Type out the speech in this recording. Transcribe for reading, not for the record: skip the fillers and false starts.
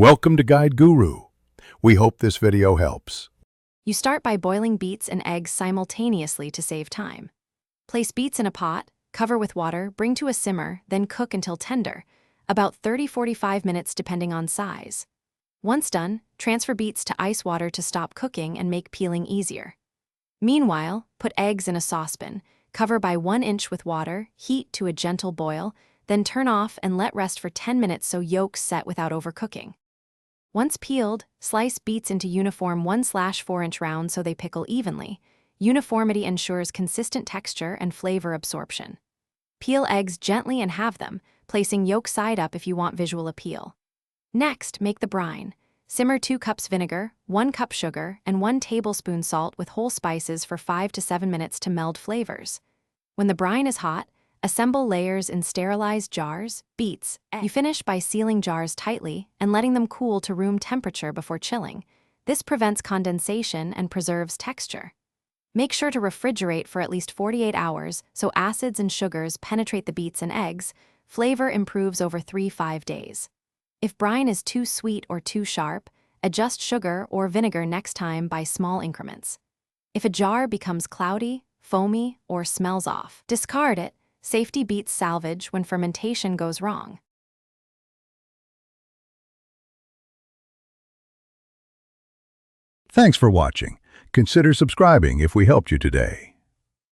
Welcome to Guide Guru. We hope this video helps. You start by boiling beets and eggs simultaneously to save time. Place beets in a pot, cover with water, bring to a simmer, then cook until tender, about 30–45 minutes depending on size. Once done, transfer beets to ice water to stop cooking and make peeling easier. Meanwhile, put eggs in a saucepan, cover by 1 inch with water, heat to a gentle boil, then turn off and let rest for 10 minutes so yolks set without overcooking. Once peeled, slice beets into uniform 1/4 inch rounds so they pickle evenly. Uniformity ensures consistent texture and flavor absorption. Peel eggs gently and halve them, placing yolk side up if you want visual appeal. Next, make the brine. Simmer 2 cups vinegar, 1 cup sugar, and 1 tablespoon salt with whole spices for 5 to 7 minutes to meld flavors. When the brine is hot, assemble layers in sterilized jars, beets. You finish by sealing jars tightly and letting them cool to room temperature before chilling. This prevents condensation and preserves texture. Make sure to refrigerate for at least 48 hours so acids and sugars penetrate the beets and eggs. Flavor improves over 3–5 days. If brine is too sweet or too sharp, adjust sugar or vinegar next time by small increments. If a jar becomes cloudy, foamy, or smells off, discard it. Safety beats salvage when fermentation goes wrong. Thanks for watching. Consider subscribing if we helped you today.